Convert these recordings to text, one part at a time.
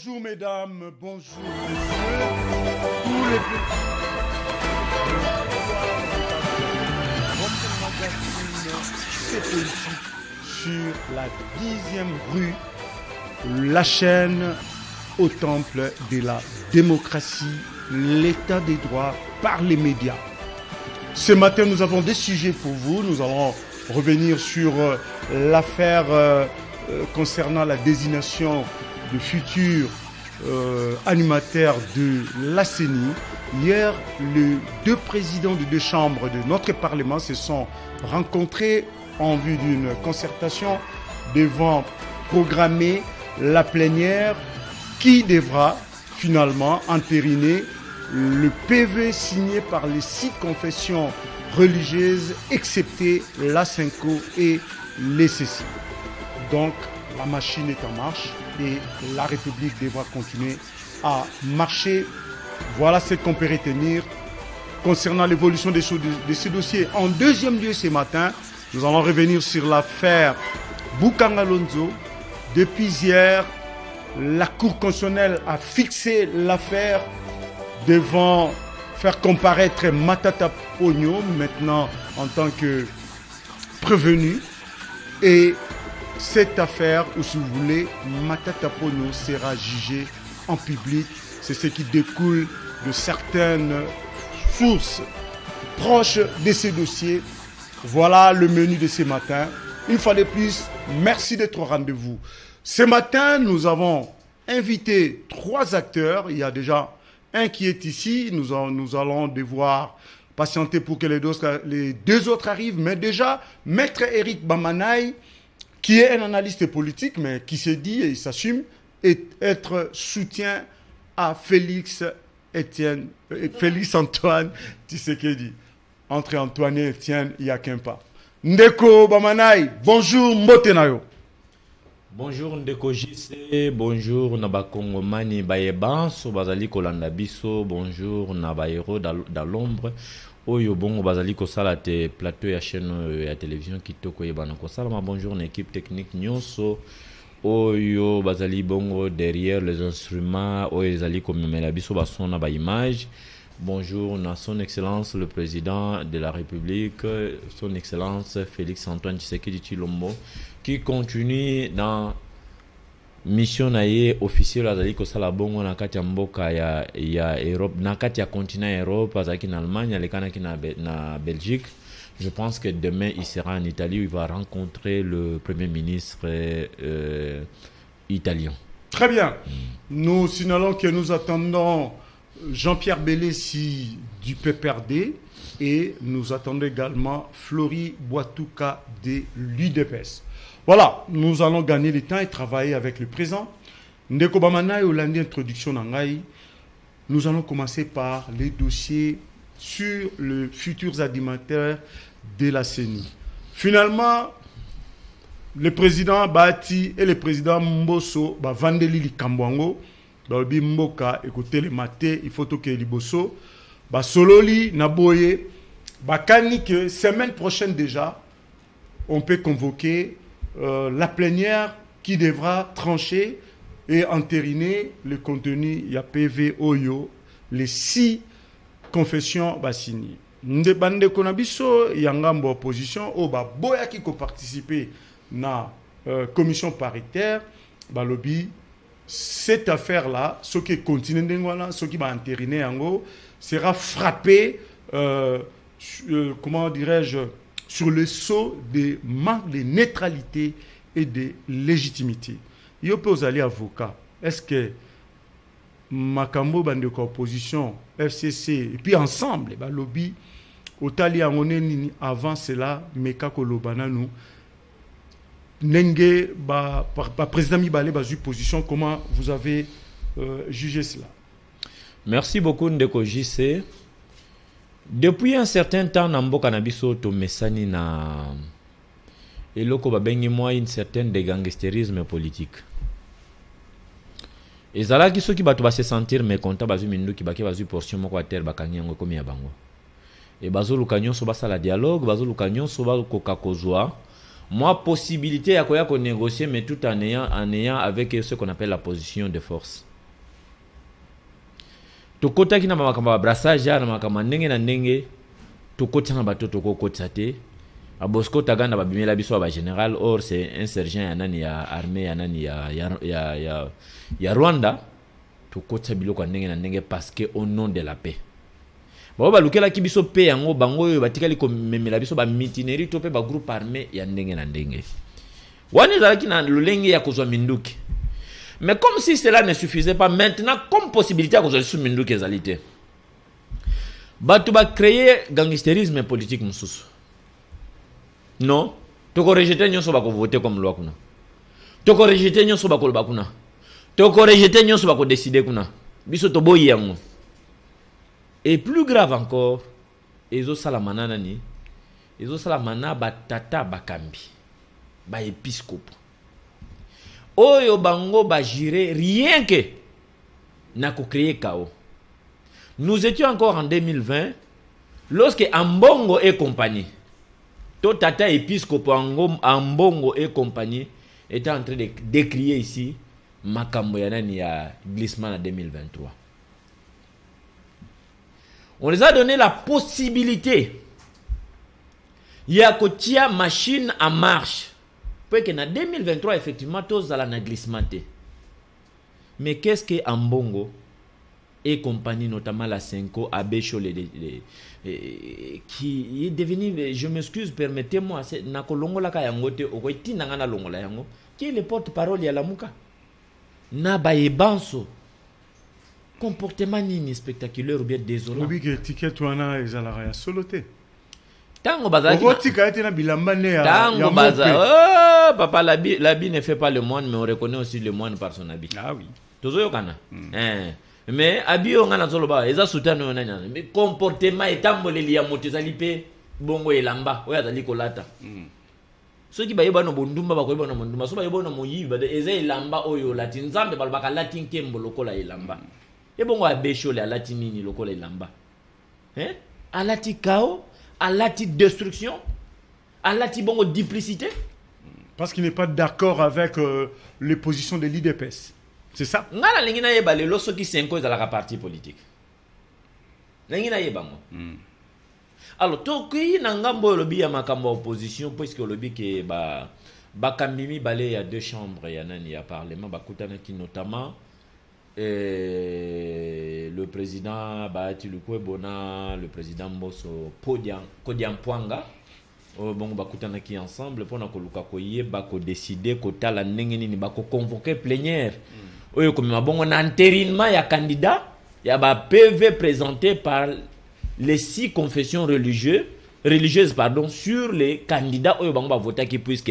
Bonjour mesdames, bonjour messieurs, tous les votre magazine C'est politique sur la 10e rue, la chaîne au temple de la démocratie, l'état des droits par les médias. Ce matin, nous avons des sujets pour vous. Nous allons revenir sur l'affaire concernant la désignation de futurs animateurs de la CENI. Hier, les deux présidents des deux chambres de notre Parlement se sont rencontrés en vue d'une concertation devant programmer la plénière qui devra finalement entériner le PV signé par les 6 confessions religieuses, excepté la Cinco et les CC. Donc, la machine est en marche et la République devra continuer à marcher. Voilà ce qu'on peut retenir concernant l'évolution de ce dossier. En deuxième lieu, ce matin, nous allons revenir sur l'affaire Boukangalonzo. Depuis hier, la Cour constitutionnelle a fixé l'affaire devant faire comparaître Matata Pogno, maintenant en tant que prévenu. Et cette affaire, ou si vous voulez, Matata Pogno sera jugé en public. C'est ce qui découle de certaines sources proches de ces dossiers. Voilà le menu de ce matin. Une fois de plus, merci d'être au rendez-vous. Ce matin, nous avons invité 3 acteurs. Il y a déjà un qui est ici. Nous allons devoir patienter pour que les 2 autres arrivent. Mais déjà, Maître Eric Bamanaï, qui est un analyste politique, mais qui s'est dit et il s'assume être soutien à Félix Antoine Tshisekedi. Entre Antoine et Etienne, il n'y a qu'un pas. Ndeko Bamanaï, bonjour Mbotenayo. Bonjour Ndeko JC, bonjour Nabakongomani Bayeban, Sobazali Kolanda Biso, bonjour Nabayero dans l'ombre. Oyo bongo bazali kosala te plateau ya chaîne ya télévision kitoko yebana kosala ma bonjour l'équipe technique nyonso oyo bazali bongo derrière les instruments oyo ezali komemela biso basona ba image. Bonjour na son excellence le président de la République, son excellence Félix Antoine Tshisekedi Tshilombo, qui continue dans mission naie officielle azali kosala bongo na kati ya mboka ya Europe, na kati ya continent Europe, azaki na Allemagne, alekanaki na Belgique. Je pense que demain il sera en Italie où il va rencontrer le premier ministre italien. Très bien. Nous signalons que nous attendons Jean-Pierre Bélessi du PPRD et nous attendons également Florie Boitouka de l'UDPS. Voilà, nous allons gagner le temps et travailler avec le présent. Ndeko Bamanaï Hollandi introduction nangai. Nous allons commencer par les dossiers sur les futurs animateurs de la CENI. Finalement, le président Bati et le président Mbosso Vandeli Likambwango, Balbi Mboka, écoutez le maté, il faut que Liboso, Sololi, Naboye, Kani que semaine prochaine déjà, on peut convoquer la plénière qui devra trancher et entériner le contenu. Il y a PV Oyo, les 6 confessions signées. Ndebande Konabiso, Yangambo opposition, Boya qui participer à la commission paritaire, Balobi, cette affaire-là, ce qui continue, ce qui va entériner, sera frappé, comment dirais-je, sur le sceau des manques de neutralité et de légitimité. Il y a aux alliés avocats. Est-ce que Makambo Bandeko opposition, FCC, et puis ensemble, lobby, Otali Angoneni avant cela, Meka Kolobana nous, Nenge, président Mibale, position, comment vous avez jugé cela? Merci beaucoup Ndeko JC. Depuis un certain temps, Namboka Nabiso to mesani na eloko babengi moi une certaine de gangstérisme politique. Ezala ki soki bato ba se sentir mécontent bazu mindu ki baki bazu portion moko à terre bakangi yango komi ya bango. Et bazo lukanyo so basala dialogue, bazo lukanyo so ba koka kozwa. Moi possibilité ya koya ko négocier mais tout en ayant avec ce qu'on appelle la position de force. tokota ki na makambo brassage na makambo ndenge na ndenge tokota na bato tokokota te Abosco Taganda babimela biso ba général or c'est un sergent ya nani ya armée ya nani ya Rwanda tokota biloko ndenge na ndenge parce que au nom de la paix ba lukela ki biso paix yango bango yo batikali ko memela biso ba mutinerie to pe ba groupe armé ya ndenge na ndenge wani zalaki na lolenge ya kozwa minduki. Mais comme si cela ne suffisait pas maintenant comme possibilité à kozwa sous minduki ezalité batu ba créer gangsterisme politique mususu. Non, toko rejeter nyonso bako voter comme loi kuna. Toko rejeter nyonso bako loba kuna. Toko rejeter nyonso bako décider kuna. Biso to boyi yango. Et plus grave encore, ezo salamana nani? Ezo salamana batata bakambi. Ba épiscope. Oyo bango ba gérer rien que na ko créer chaos. Nous étions encore en 2020 lorsque Ambongo et compagnie Tata épiscope Ambongo et compagnie était en train de décrier ici makambo ya nani ya glissement en 2023. On les a donné la possibilité ya kotia machine en marche pour que en 2023 effectivement tous allons na glissement. Mais qu'est-ce que Ambongo et compagnie, notamment la Senko, Abécho, qui est devenu, je m'excuse, permettez-moi, c'est Nakolongo la Kayangote, Okoiti Nangana Longo la Yango, qui est le porte-parole de la Mouka. Nabaye Banso. Comportement nini spectaculaire ou bien désolant. Oui, que ticket wana ezalaka ya soloté. Tango bazaki. Okotika ete na bilamba ne ya. Tango baza. Oh, papa l'habit ne fait pas le moine, mais on reconnaît aussi le moine par son habit. Ah oui. Tozo yokana. Mais abio ngana zoloba eza soutano nanya mais comportement etamboleli ya moto ezali pe bongo elamba oya zali kolata ceux qui bayeba no bondumba bakoyeba no bondumba so bayeba no moyiba de eza elamba oyo lati nzambe balbaka lati nkembo lokola elamba e bongo abesho le lati nini lokola elamba alati chaos alati destruction alati bongo duplicité parce qu'il n'est pas d'accord avec les positions de l'IDPS. C'est ça. Ngala lingina yeba le loso ki senko za la parti politique. Lingina yeba mo. Alors to ki na ngambo lobi ya makambo opposition puisque lobi ke ba kambimi balé ya deux chambres ya nani ya parlement bakutana ki notamment le président Bahati Lukwebona, le président Mbosso Kodian Pwanga bongo bakutana ki ensemble pour na koluka koyeba ko décider ko tala ndenge nini bako convoquer plénière. Oyo comme mabongo na entérinement ya candidat ya ba PV présenté par les 6 confessions religieuses sur les candidats oyo bango ba voter qui puisque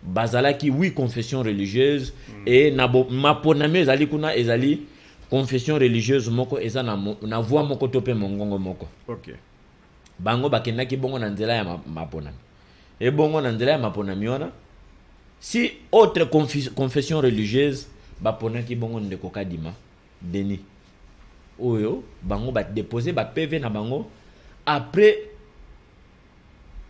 bazala ki 8 confessions religieuses et na maponami ezali kuna ezali confession religieuse moko eza na voix moko tope mongongo moko. OK. Bango bakendaki bongo na nzela ya maponami. Et bongo na nzela ya maponami wana si autre confession religieuse baponaki bongo ndeko kadima Denis oyo bango ba déposer ba PV na bango après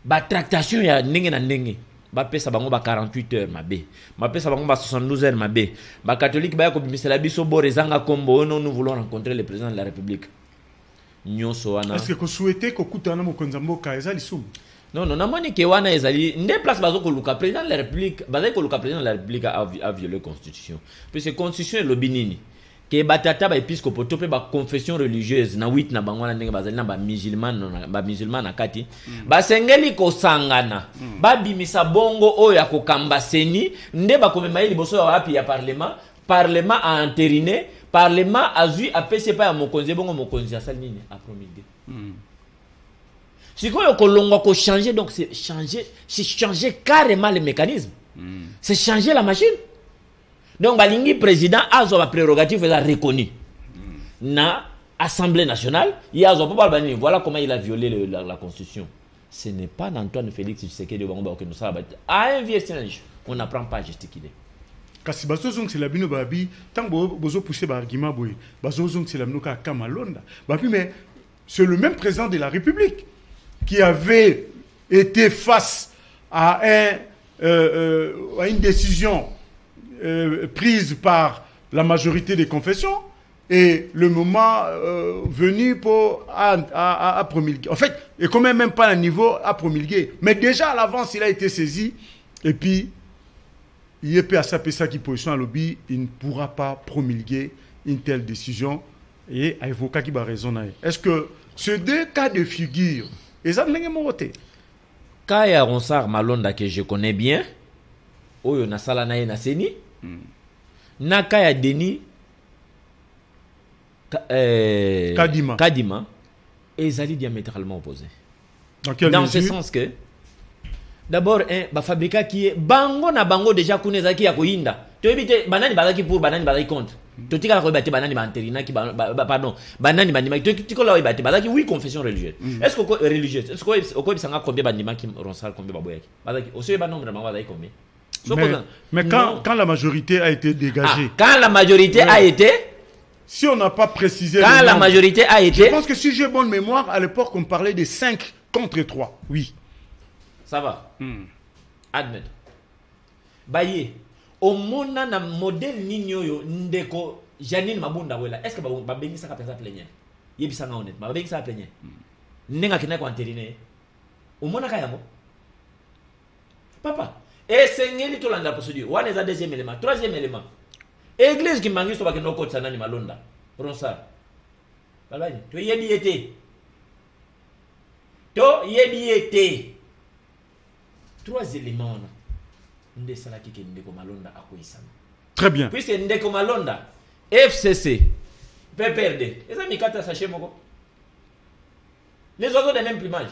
ba tractation ya ndenge na ndenge ba pesa bango ba 48 heures mabe ba pesa bango ba 72 heures mabe ba catholique ba ko bimisela biso borezanga kombo non nous voulons rencontrer le président de la République nyonso wana. Est-ce que vous souhaitez ko kutana mo konzamboka ezali sumu? Non, namoni ke wana ezali nde place bazo ko luka président de la République, bazali ko luka président de la République a violé la constitution. Puis c'est constitution et lobinini ke batata ba épiscope to pe ba confession religieuse na 8 na bangwana ndenge bazali na ba musulman na kati. Ba sengeli ko sangana. Ba bimisa bongo oyo ya ko kamba seni nde ba komema liboso ya wapi ya parlement a entériné, parlement a vu a PC pa ya mokonzi bongo mokonzi asali nini a promulguer. Si quoi qu'on ko changer donc c'est changer carrément le mécanisme. C'est changer la machine. Donc balingi président azo ba prérogative la reconnu. Na Assemblée nationale, il a pas voilà comment il a violé la constitution. Ce n'est pas d'Antoine Félix Tshisekedi Bango que nous savons. À un vieux singe, on n'apprend pas à gesticuler. Kasi bazozong c'est la bino babi tant bozo pousser ba argument boy. Bazozong c'est la mnoka kamalonda. Babi mais c'est le même président de la République qui avait été face à une décision prise par la majorité des confessions et le moment venu pour à promulguer. En fait, et quand même pas un niveau à promulguer. Mais déjà à l'avance, il a été saisi. Et puis, il est à ça qui position à lobby, il ne pourra pas promulguer une telle décision. Et à évoquer qui va raisonner. Est-ce que ces deux cas de figure, ils ont voté? Kaya Ronsard Malonda que je connais bien, Oyo Nasala Naye Naseni, Nakaya Deni Kadima, et ils allaient diamétralement opposés. Dans ce sens que, d'abord, un fabricant qui est bango na bango déjà connaît qui a koinda. Tu évites banani bazaki pour banani bazaki contre. Tu dis que rebati banani banterina qui pardon banani banima tu dis que là rebati bazaki oui confession religieuse. Est-ce que religieuse est-ce que au quoi sanga combien banima qui ronsal combien baboyaki bazaki aussi ba nombre de bango bazaki combien. Mais quand la majorité a été dégagée. Quand la majorité a été. Si on n'a pas précisé. Quand la majorité a été. Je pense que si j'ai bonne mémoire, à l'époque on parlait de 5 contre 3. Oui. Ça va. Admettre. Baye. Au monde na modèle ninyo ndeko Janine Mabunda wela. Est-ce que ba bengi saka pesa plénière? Yebisa nga honnête. Ba bengi saka plénière. Nenga kina ko anterine. Au monde ka yango. Papa. Et c'est ngeli to landa procédure. One est le deuxième élément, troisième élément. Église qui mangi so ba kino ko tsana ni malonda. Ronsa. Balani, to yebi été. To yebi été. Trois éléments. Très bien. Puisque Ndeko Malonda, FCC, PPRD, les amis, les oiseaux de même plumage.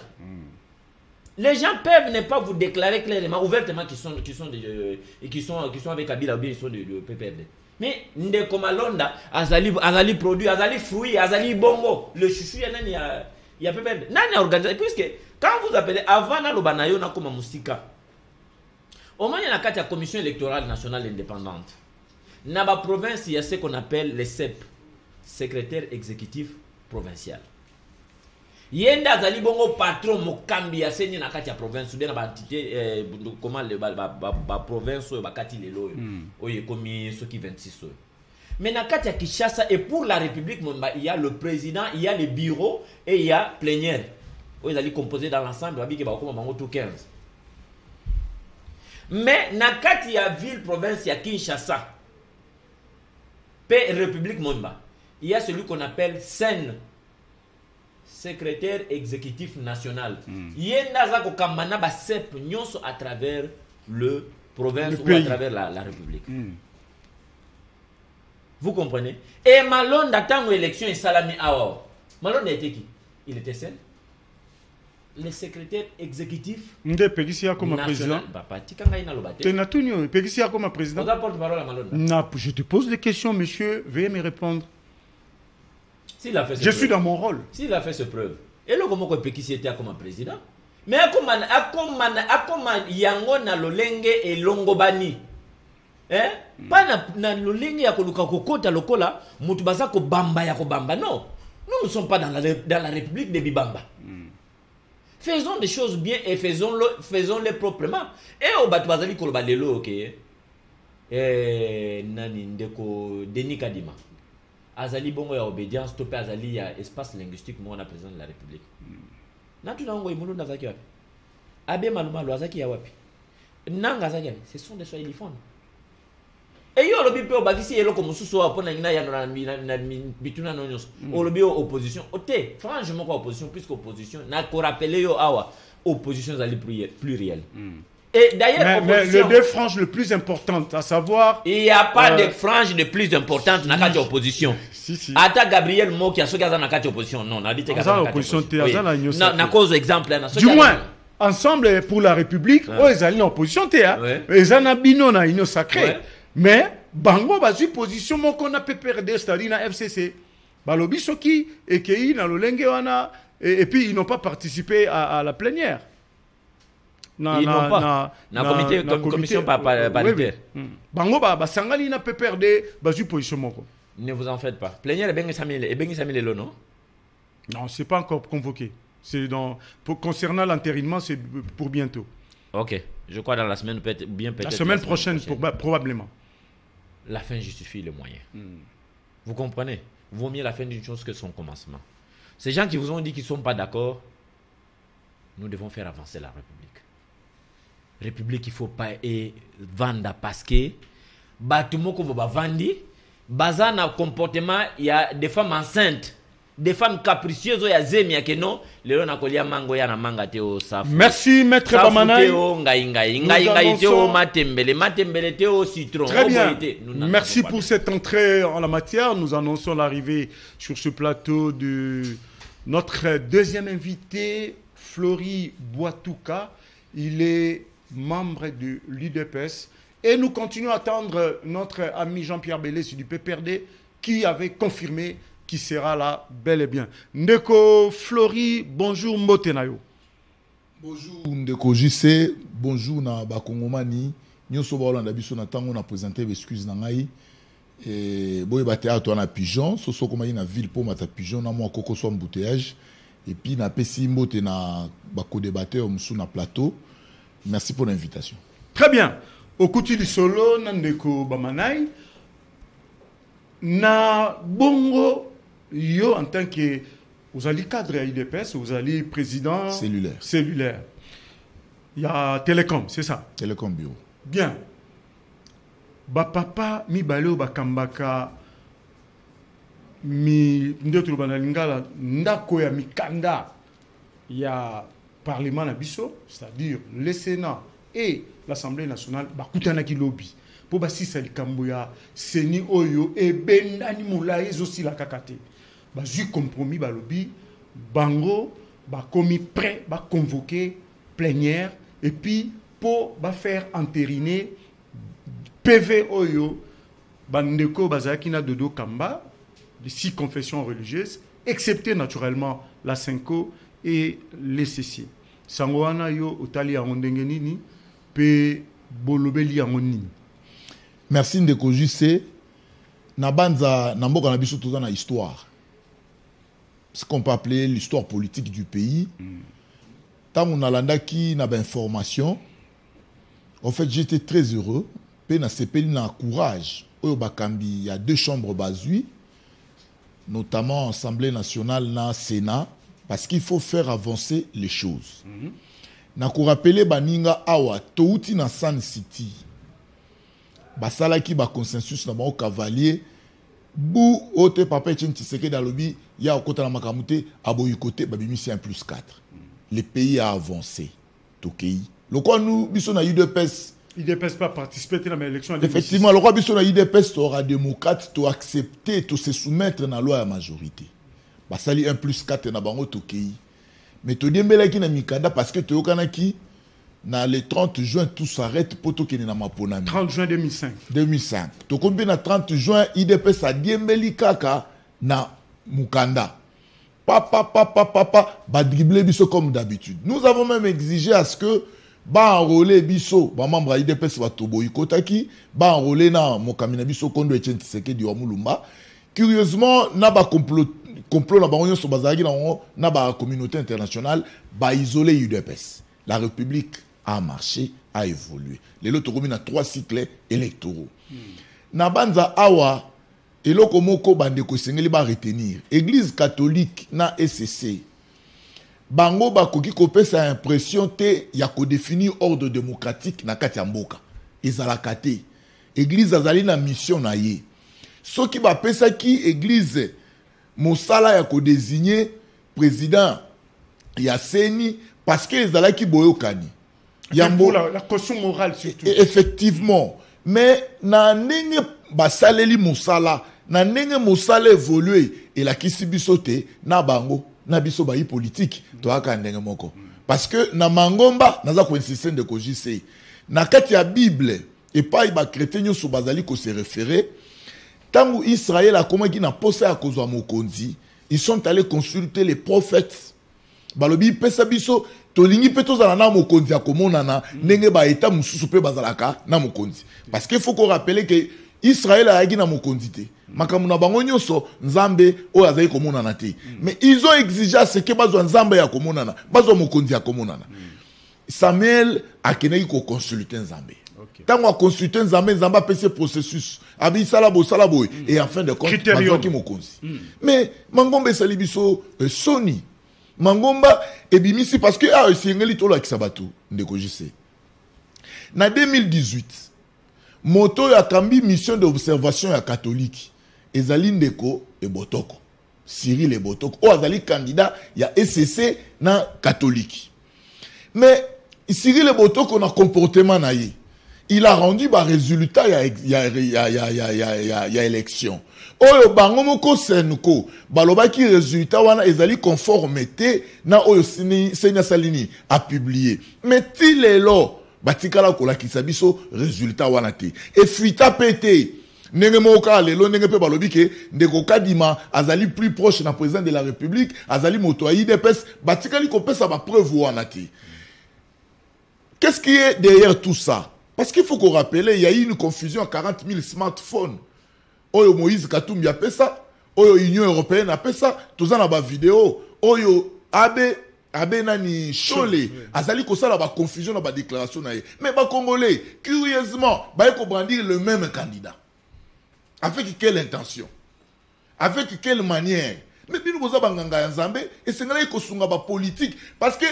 Les gens peuvent ne pas vous déclarer clairement, ouvertement qui sont avec Kabila ou bien ils sont de PPRD. Mais Ndeko Malonda, Azali produit, Azali fruit, Azali bongo, le chouchou, il y a PPRD. Nani a organisé, puisque quand vous appelez avant Nalobanayo, na comme Moustika. Au moins, il y a la commission électorale nationale indépendante. Dans la province, il y a ce qu'on appelle les CEP, secrétaire exécutif provincial. Il y a un bongo patron Mokambi, il y a une province, il y a une entité, comment la province, il y a commis ce qui 26. Mais dans la Kinshasa, et pour la République, il y a le président, il y a le bureau et il y a plénière. Il y a composé dans l'ensemble, il y a 15. Mais nakati ya ville province ya Kinshasa République Monba, il y a celui qu'on appelle SEN, secrétaire exécutif national. Yenda za ko kamana ba sep nyonso à travers le province ou à travers la République. Vous comprenez? Et Malonda tango élection et salami awa. Malonda était qui? Il était SEN. Le secrétaire exécutif Nde Pegisia comme président. Pegisia comme président. Je te pose des questions, monsieur. Veuillez me répondre. Je suis dans mon rôle. S'il a fait ses preuves. Et le comment Pegisia était comme président. Mais comment yango na lolenge et longobani. Hein? Pas na lolenge ya koluka kokota lokola mutu baza ko bamba ya ko bamba. Non. Nous ne sommes pas dans la République de Bibamba. Faisons des choses bien et faisons-les proprement. Et au Batouazali Kolobalelo, ok. Nani Ndeko Denis Kadima. Azali Bongo ya obédience, topé Azali ya espace linguistique, moi on a président de la République. Natuna Ongo Imulu Nazaki wapi. Abe Maluma Loazaki ya wapi. Nanga Zaki wapi. Ce sont des soilifons. Et yo lobi pe obakisi elo comme suso apona ngina ya na bituna nonyos o lobi opposition ote franchement quoi opposition plus qu'opposition na ko rappeler yo awa opposition zali pluriel. Et d'ailleurs mais les deux franges les plus importantes à savoir il y a pas de frange de plus importante na kati opposition. Si. Ata Gabriel Moki a so gaza na kati opposition non na dit que gaza opposition te gaza na nyosa na cause exemple na so du moins ensemble pour la République ils allaient en opposition te ils en abino na ino sacré. Mais bango bazu position mon qu'on a PPRD c'est-à-dire na FCC balobi soki et qui na lolenge wana et puis ils n'ont pas participé à la plénière. Ils n'ont pas na commission paritaire. Bango ba sangali na PPRD bazu position mon. Ne vous en faites pas. Plénière bengi samile lo non? Non, c'est pas encore convoqué. C'est concernant l'entérinement, c'est pour bientôt. OK, je crois dans la semaine peut-être. La semaine prochaine. Probablement. La fin justifie le moyen. Vous comprenez? vaut mieux la fin d'une chose que son commencement. Ces gens qui vous ont dit qu'ils ne sont pas d'accord, nous devons faire avancer la République. République, il ne faut pas vendre parce que Batumoko va vendre. Bazan a comportement, il y a des femmes enceintes, des femmes capricieuses, il y a zemi ya keno, le na kolia mango ya na manga teo safu. Merci maître Bamanaï. Matembele teo citron. Très bien. Merci pour cette entrée en la matière. Nous annonçons l'arrivée sur ce plateau de notre deuxième invité, Flory Boitouka. Il est membre de l'UDPS. Et nous continuons à attendre notre ami Jean-Pierre Bélès du PPRD qui avait confirmé qu'il sera là bel et bien. Ndeko Flory, bonjour Motenayo. Bonjour Ndeko JC, bonjour na Bakongomani. Nous sommes en biso na tango na présenter excuse na ngai. Et boy baté à toi na pigeon, so comme na ville pour mata pigeon na moi koko so embouteillage et puis na pesi mbote na bako débatteur musu na plateau. Merci pour l'invitation. Très bien. Au côté du solo, Nandeko Bamanaï, na bongo, yo en tant que vous allez cadre à IDPS, vous allez président cellulaire. Il y a Télécom, c'est ça? Télécom Bio. Bien. Ba papa mi baleo ba kambaka mi ndoto banalingala ndako ya mikanda ya parlement na biso, c'est-à-dire le Sénat et l'Assemblée nationale, bakutanaki lobby. Pour basisa likamboya, seni oyo et bendani moulaïs aussi la kakate. Bazu compromis ba lobby, bango, ba commis prêt, ba convoquer plénière et puis pour ba faire entériner PV oyo, bandeko bazaki na dodo kamba, les 6 confessions religieuses, excepté naturellement la Cinco et les CC. Sangoana yo otali ya ndengenini. Merci Ndeko JC. Na banza na mboka na biso toza na histoire. Ce qu'on peut appeler l'histoire politique du pays. Tant on a landaki na information. En fait, j'étais très heureux. Pe na sepeli na courage. Oyo bakambi, il y a 2 chambres bazui, notamment Assemblée nationale na Sénat, parce qu'il faut faire avancer les choses. Na ko rappeler baninga awa touti na Sun City basalaki ba consensus na ba cavalier bu ote papa Etienne Tshisekedi dalobi ya okota na makamute aboyi côté babimisi 1+4. Le pays a avancé tokei lokwa nous biso na UDPS pas participer dans l'élection. Effectivement lokwa biso na UDPS aura démocrate to accepter to se soumettre na loi à majorité basali 1+4 na bango tokei. Mais tu dis que na mikanda parce que tu es le 30 juin tout s'arrête pour tout qui na maponami. 30 juin 2005. 2005. Tu combien na 30 juin IDPS a diembeli kaka na mukanda. Papa ba dribbler biso comme d'habitude. Nous avons même exigé à ce que ba enrôler biso ba membre IDPS va toboyi kotaki ba enrôler na mokamina biso kondo Etienne Tshisekedi wa Mulumba. Curieusement na ba complot na bango so bazaki na ba communauté internationale ba isoler UDPS. La République a marché, a évolué. Les autres communes a 3 cycles électoraux. Na banza awa eloko moko bandeko sengeli ba retenir. Église catholique na SCC. Bango ba koki kopesa impression te ya ko définir ordre démocratique na kati ya mboka. Ezalaka te. Église azali na mission na ye. Soki ba pesa ki église Mosala ya ko désigner président ya Seni parce que les alaki boyokani. Pour la caution morale surtout. Effectivement. Mais na nenge basaleli Mosala, na nenge Mosala évolué et la kisi bisote na bango, na biso bayi politique, to aka ndenge moko. Parce que na mangomba naza ko insister de ko JC. Na kati ya Bible et pas ba chrétien nyoso bazali ko se référer. Tant Israël a commencé à poser à cause de Mokonzi, ils sont allés consulter les prophètes. Balobi pesa biso tolingi peto za na Mokonzi a komonana nenge ba eta mususu pe bazalaka na Mokonzi. Parce qu'il faut qu'on rappelle que Israël a agi na Mokonzi te. Makamuna bango nyoso Nzambe o azali komonana te. Mais ils ont exigé ce que bazo Nzambe ya komonana, bazo Mokonzi ya komonana. Samuel a keneki ko consulter Nzambe. Tant qu'on consulté Nzamba PC processus, abi salabo, et en fin de compte, qui mo konsi. Mais Mangomba Salibiso Sony, Mangomba et Bimisi parce que c'est ngeli tola kisabato ndeko jise. Na 2018, moto ya kambi mission d'observation ya catholique, ezali ndeko et Botoko. Cyril et Botoko, azali candidat ya SCC na catholique. Mais Cyril et Botoko na comportement na ye. Il a rendu ba résultat ya élection. Oyo bango moko senko baloba ki résultat wana ezali conformité na oyo Senya Salini a publié. Mais tilelo batikala kola kisabiso résultat wana te. Et fuita pété. Nenge moka lelo nenge pe balobi ke ndeko kadima azali plus proche na président de la République, azali moto a IDPS batikali ko pesa ba preuve wana te. Qu'est-ce qui est derrière tout ça? Parce qu'il faut qu'on rappelle, il y a eu une confusion à 40 000 smartphones. Oyo Moïse Katumbi a fait ça. Oyo Union Européenne a fait ça. Tout ça dans la vidéo. Oyo Abe Nani Chole. Azali Kosa la confusion dans la déclaration. Mais les Congolais, curieusement, ils vont brandir le même candidat. Avec quelle intention? Avec quelle manière? Mais nous avons Banganga Nzambe et c'est là qu'on a politique. Parce que,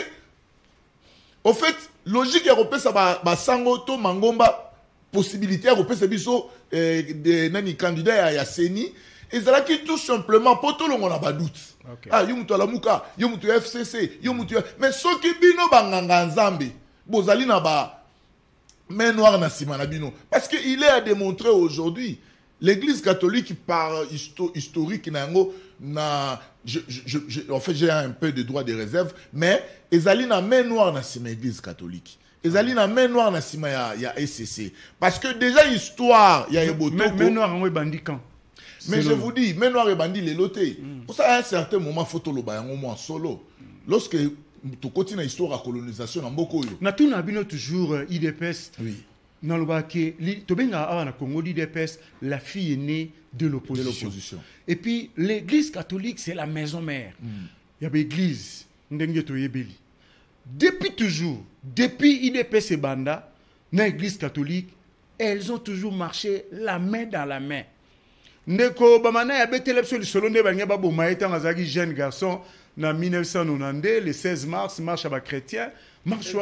au fait, logique européenne, ça va sango to mangomba possibilité européenne, c'est biso de nani candidat ya Seni. Et ça là qui tout simplement pour tout le monde a pas doute. Ah, yomuto la muka, yomuto FCC, yomuto. Mais ce qui bino Banganga Nzambe, bozali na ba main noire na sima na bino. Parce que il est à démontrer aujourd'hui. L'Église catholique par historique en fait j'ai un peu de droit de réserve, mais ezali na main noire na sima Église catholique. Ezali na main noire na sima ya SCC parce que déjà histoire ya Ebotoko. Main noire en bandi quand. Mais je vous dis, main noire et bandi les lotés. Pour ça à un certain moment photo lo ba yango mo solo. Lorsque tu continues l'histoire à colonisation na mboko yo. Na tuna bino toujours IDPS. Oui. Dans le baquet, Tobenga Congo l'IDPS, la fille aînée de l'opposition. Et puis l'église catholique, c'est la maison mère. Il y a l'église, depuis toujours, depuis IDPS et Banda, dans l'église catholique, elles ont toujours marché la main dans la main. Ndeko Bamana a bêté l'absolu selon des banyaba bomaïta ngazagi jeune garçon, en 1992, le 16 mars, marche à chrétien, marche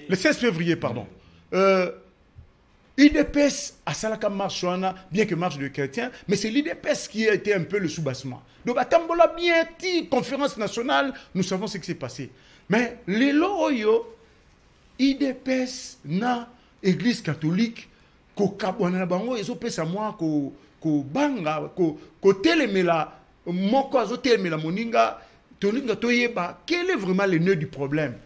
le 16 février, pardon. IDPS à Salaka marche, bien que marche de chrétiens, mais c'est l'IDPS qui a été un peu le soubassement. Donc, à Tambola, bien dit, conférence nationale, nous savons ce qui s'est passé. Mais les loyaux, IDPS, na église catholique, ko kabwana bango, ils ont fait ça moi, ko banga, ko telemela, moko azo telemela moninga, toninga toyeba, quel est vraiment le nœud du problème?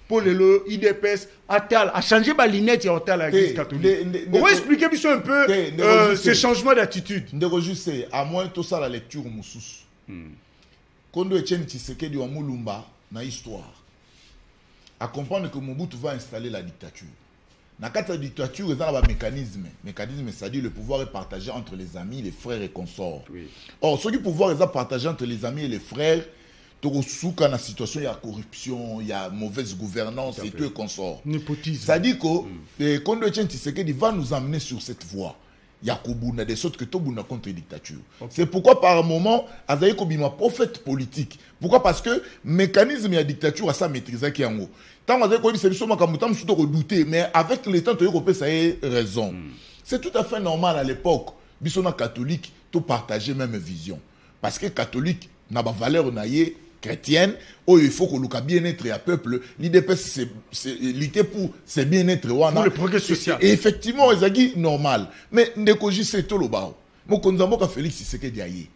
Pour le IDPS a changé ma lunette à l'église catholique. On va expliquer un peu ces changements d'attitude. À moins tout ça la lecture moussous. Quand Etienne Tshisekedi wa Mulumba na histoire, à comprendre que Mobutu va installer la dictature. Dans la dictature, il y a un mécanisme. Mécanisme, c'est-à-dire le pouvoir est partagé entre les amis, les frères et consorts. Oui. Or, ce qui pouvoir est partagé entre les amis et les frères, dans la situation, il y a corruption, il y a mauvaise gouvernance et tout et consort. Népotisme. C'est-à-dire que quand le Etienne Tshisekedi va nous amener sur cette voie, il y a des sortes que tout le monde contre la dictature. Okay. C'est pourquoi par un moment, Azaï Kobima prophète politique. Pourquoi? Parce que le mécanisme de la dictature a sa maîtrise qui est en haut. Tant que Azaï c'est seulement comme nous sommes redoutés, mais avec le temps, ça a raison. C'est tout à fait normal à l'époque. Bissona catholique, tout partager même vision. Parce que catholique n'a pas valeur naïe chrétienne, où il faut que le bien-être à peuple, l'IDPS c'est lutter pour ce bien-être pour le progrès social. Et effectivement, c'est normal. Mais Ndekoji c'est tout le bas. Mon konzambo ka Félix Tshisekedi aye.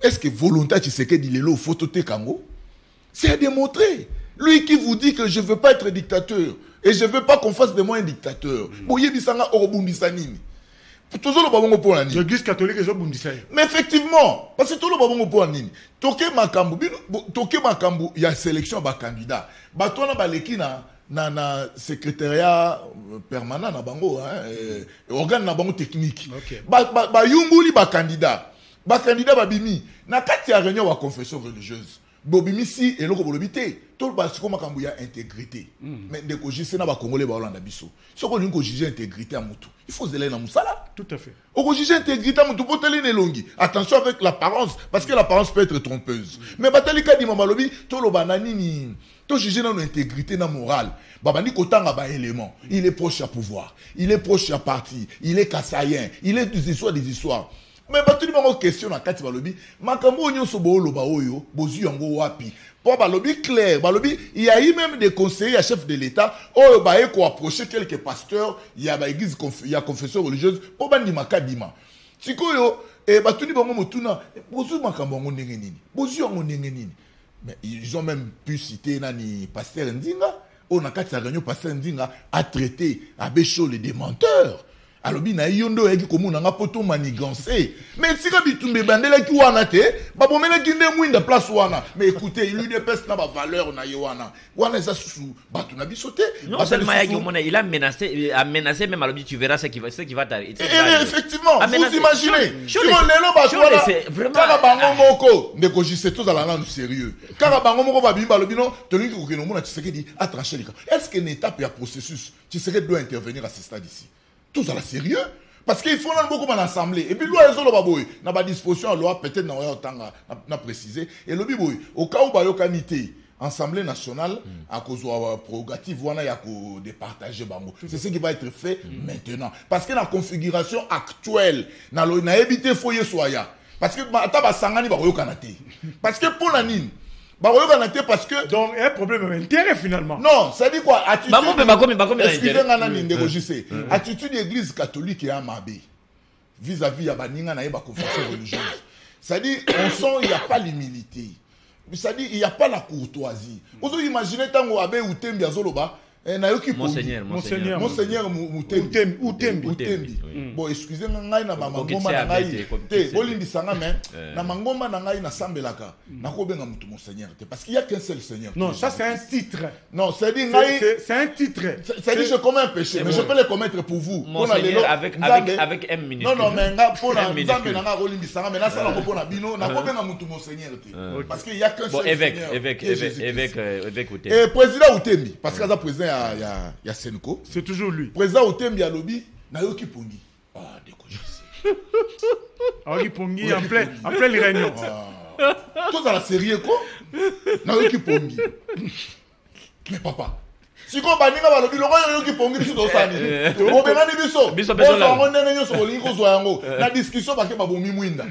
Est-ce que volontaire Tshisekedi lelo photo te kango? C'est à démontrer. Lui qui vous dit que je veux pas être dictateur et je veux pas qu'on fasse de moi un dictateur. Boye bisanga orobundisanini. Toujours le babongo pour l'année. L'église catholique est au Bundisai. Mais effectivement, parce que tout le babongo pour l'année. Toke makambu, il y a sélection de candidats. Batona baleki na secrétariat permanent na bango, organe na bango technique. Ba yunguli ba candidat. Ba candidat babimi. Na kati ya réunion wa confession religieuse. bobimisi eloko bolobité tout parce que makambo ya intégrité mais ndeko jise na ba congolais ba Hollande biso soko lingo juger intégrité à mutu il faut zela na musala Tout à fait. au juger intégrité à mutu poteli nelongi attention avec l'apparence parce que l'apparence peut être trompeuse mais batali ka di mabalobi to lo banani ni to juger na intégrité na morale babandi kotanga ba élément il est proche à pouvoir il est proche à parti il est kassayen il est des histoires mais batuli bango question na kati balobi makambo nyonso bo loba oyo bozu yango wapi pour balobi clair balobi il y a eu même des conseillers à chef de l'état oyo ba eko approcher quelques pasteurs il y a ba église il y a confession religieuse pour bandi makadima sikoyo batuli bango motuna bozu makambo ngo ndenge nini bozu yango ndenge nini mais ils ont même pu citer nani pasteur Ndinga on a kati sa réunion pasteur Ndinga a traité Abécho les démenteurs alobi na yondo eki komuna nga poto manigancé mais sika bitumbe bandela ki wana te babomela ki nde mwinda place wana mais écoutez il lui dépêche na ba valeur na yowana wana ça sous batu na bisoté non seulement il a menacé même alobi tu verras ce qui va t'arriver effectivement vous imaginez sur lelo batu wana vraiment kaka bango moko ndeko jise tous ala na sérieux kaka bango moko babimba alobi non tolingi kokeno mona Tshisekedi a tranché est-ce que une étape ya processus Tshisekedi doit intervenir à ce stade ici tous à la sérieux parce qu'il faut beaucoup en assemblée et puis loi ezolo baboy na ba disposition loi peut-être na otanga na préciser et le biboy au cas où ba yokanité Assemblée nationale à cause de prérogative wana ya ko départager bango c'est ce qui va être fait maintenant parce que la configuration actuelle na lo na éviter foyer soya parce que ata ba sangani ba yokanate parce que pour la nine parce que donc il y a un problème d'intérêt finalement. Non, ça dit quoi? Attitude d'église catholique et amabé vis-à-vis de la confession religieuse. Ça dit on sent il n'y a pas l'humilité. Ça dit il n'y a pas la courtoisie. Vous imaginez tango abe ou tembi azoloba Monseigneur Mutembi. Bon, excusez-moi, na mangoma na ngai te bolindi sanga mais na mangoma na ngai na sambelaka na ko benga mutu Monseigneur te parce qu'il y a qu'un seul Seigneur. Non, ça c'est un titre. Non, c'est dit ngai c'est un titre. C'est dit je commets un péché mais je peux le commettre pour vous. Monseigneur avec un ministre. Non mais nga pona nzambe na nga rolindi sanga mais na sala ko pona bino na ko benga mutu Monseigneur te parce qu'il y a qu'un seul Seigneur. Évêque Utembi. Et président Utembi parce que ça président il y a Senko. C'est toujours lui. Président Otembi a lobby, Nayoki Pongi. Ah, découvert. Nayoki Pongi en plein les réunions. Tout dans la série, quoi. Nayoki Pongi. Mais papa. Si on va dire que le bureau Nayoki Pongi, c'est au Sani. On va dire biso. La discussion va être mouinda.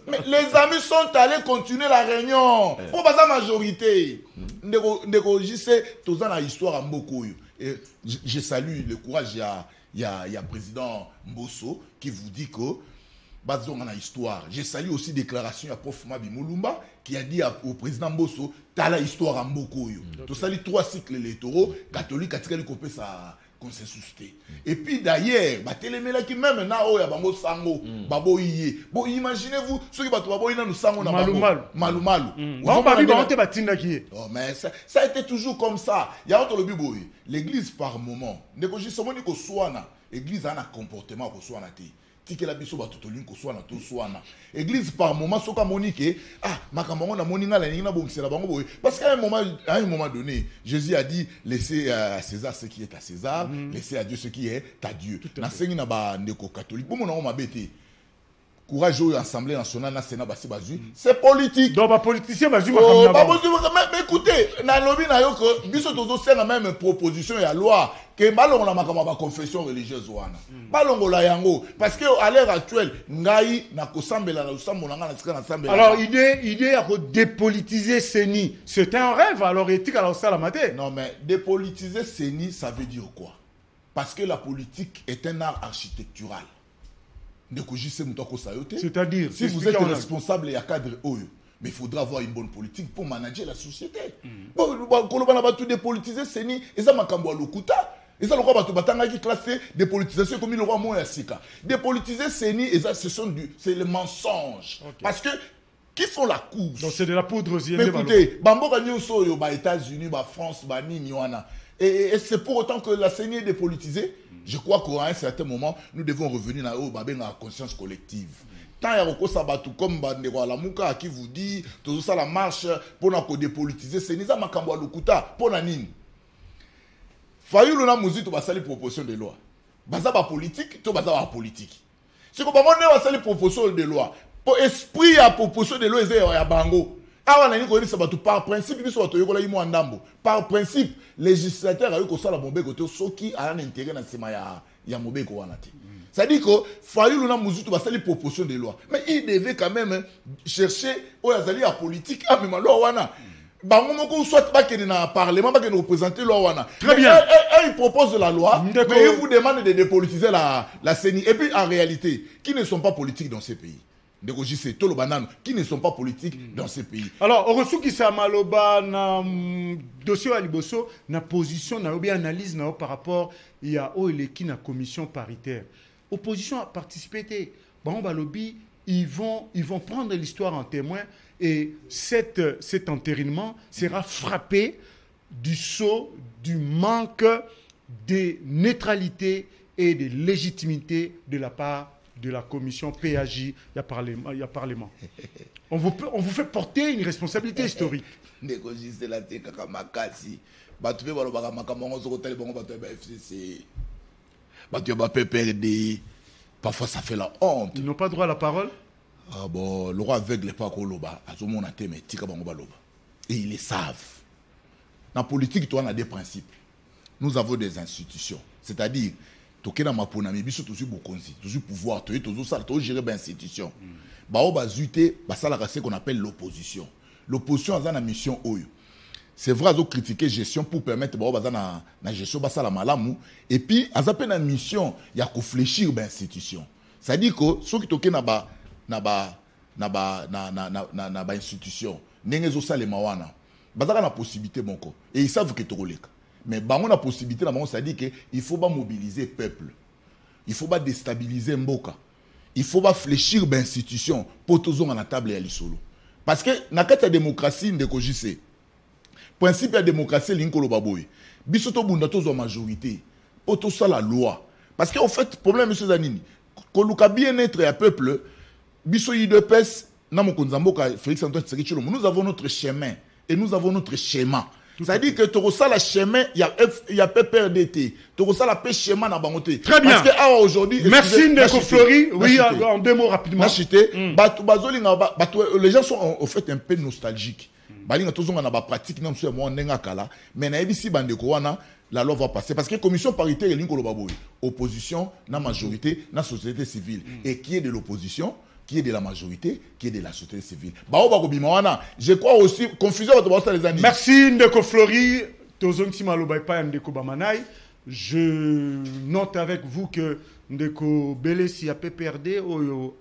Mais les amis sont allés continuer la réunion. Pour pas la majorité. Ndeko jise tous dans la histoire à Mbokoyo. Et je salue le courage il y a président Mbosso qui vous dit que basons dans l'histoire. Je salue aussi déclaration à prof Mabi Moulumba qui a dit au président Mbosso t'as la histoire à Mbokoyo. Tu salues 3 cycles électoraux catholiques a tiré copé ça consensus. Et puis d'ailleurs, batelemela qui même na o ya bango sango babo iye. Bon imaginez-vous ceux qui batu babo ina nous sango na bango malu. On va vivre en batinda qui. Oh mais ça a été toujours comme ça. Il y a autre le biboy. L'église par moment, ndeko jisomoni ko swana, église a un comportement ko swana te. Tikela biso batutolin ko swana to swana. Église par moment soka monique makamongo na moninga la ninga bongisela bango boy parce qu'à un moment donné Jésus a dit laissez à César ce qui est à César, laissez à Dieu ce qui est à Dieu. Na sengi na ba ndeko catholique bomo na o mabete. Courage au Assemblée nationale na Sénat basi bazu c'est politique. Donc ba politicien bazu mais écoutez na lobby na yo ko biso tozo senga même proposition ya loi que balongo na makama ba confession religieuse wana. Balongo la yango parce que à l'heure actuelle ngai na kosambela na usamona nga na tsika na sambela. Alors idée à dépolitiser CENI, c'était un rêve alors éthique alors ça la maté. Non mais dépolitiser CENI ça veut dire quoi? Parce que la politique est un art architectural. C'est-à-dire, si vous êtes responsable et à cadre OE, mais il faudra avoir une bonne politique pour manager la société. Quand on va tout dépolitiser, c'est ni et ça m'a camboua l'okuta. Et ça le roi batanga qui classé dépolitisation comme il le roi moi sika. Dépolitiser c'est ni et ça c'est le mensonge. Parce que qui font la course. Donc c'est de la poudre aux yeux. Mais écoutez, bambo ganyo so yo ba États-Unis, ba France, ba nini wana. Et c'est pour autant que la CENI est dépolitisée. Je crois qu'à un certain moment, nous devons revenir à la conscience collective. tant il y a beaucoup sabatu comme bandeko alamuka qui vous dit tout ça la marche pour na ko dépolitiser c'est niza makambo lukuta pour na nini Fayulu na muzitu basali proposition de loi baza ba politique to baza ba politique c'est ko bango ne basali proposition de loi pour esprit ya proposition de loi ya bango awa na ni ko ni sabatu par principe biso bato yokola yimo ndambo par principe législateur ayo ko sala bombe ko to soki a un intérêt na sima ya mobeko wana te. C'est-à-dire que Fayulu na muzitu basali proposition de loi. Mais il devait quand même chercher au yazali à politique à même loi wana. Bango moko soit pas que dans parlement pas que nous représenter loi wana. Très bien. Il propose la loi, mais il vous demande de dépolitiser la CENI. Et puis en réalité, qui ne sont pas politiques dans ces pays. Tolo banane qui ne sont pas politiques dans ces pays. Alors, au reçu qui s'est maloba na dossier à liboso na position na obi analyse na par rapport il y a qui na commission paritaire. Opposition a participé. Bon balobi ils vont prendre l'histoire en témoin et cet entérinement sera frappé du sceau du manque de neutralité et de légitimité de la part de la commission PAJ, il y a parlement. On vous fait porter une responsabilité historique. Parfois ça fait la honte. Ils n'ont pas droit à la parole. Ah bon, le roi aveugle pas Koloba, et ils le savent. Dans la politique, on a des principes. Nous avons des institutions. C'est-à-dire, tokena maponami biso tozu bokonzi tozu pouvoir tozu ça to gérer ba institution ba o bazuité ba sala ce qu'on appelle l'opposition a na mission oyo c'est vrai azo critiquer gestion pour permettre ba o baza na gestion ba sala malamu et puis azape na mission ya ko fléchir ba institution ça dit que soki tokena ba institution ndenge zo sala mawana bazaka na possibilité moko et ils savent que tokoleka. Mais on a la possibilité, ça dit qu'il faut pas mobiliser le peuple. Il faut pas déstabiliser Mboka. Il faut pas fléchir l'institution pour tout le monde à la table et à l'isolo. Parce que dans la démocratie, le principe de la démocratie, c'est que nous avons majorité pour tout ça la loi. Parce qu'en fait, le problème, M. Zanini, quand nous avons bien-être à peuple, nous avons notre chemin et nous avons notre schéma. C'est-à-dire que tu ressens le chemin, il y a PPRDT. Tu ressens le chemin dans Bangoté. Très bien. Parce que aujourd'hui. Merci Ndeko Fleury. Oui, en deux mots rapidement. Les gens sont en fait un peu nostalgiques. Mais la loi va passer. Parce que la commission paritaire est opposition, la majorité, la société civile. Et qui est de l'opposition? Qui est de la majorité, qui est de la société civile. Je crois aussi, confusion entre les années. Merci Ndeko Fleury. Je note avec vous que Ndeko Belesi a PPRD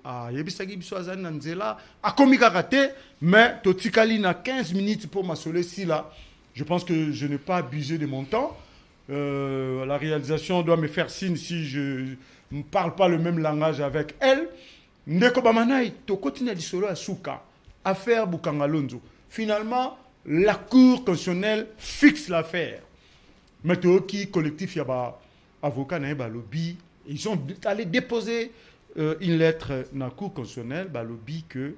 a Yebisagi Biswazan Nanzela a komika raté, mais Totikali n'a 15 minutes pour m'assoler si là. Je pense que je n'ai pas abusé de mon temps. La réalisation doit me faire signe si je ne parle pas le même langage avec elle. Ndeko Bamanai, to continue à disolo à Souka, affaire Bukangalonzo. Finalement, la Cour constitutionnelle fixe l'affaire. Mais qui collectif yaba avocat na lobby, ils sont allés déposer une lettre dans la Cour constitutionnelle, lobby que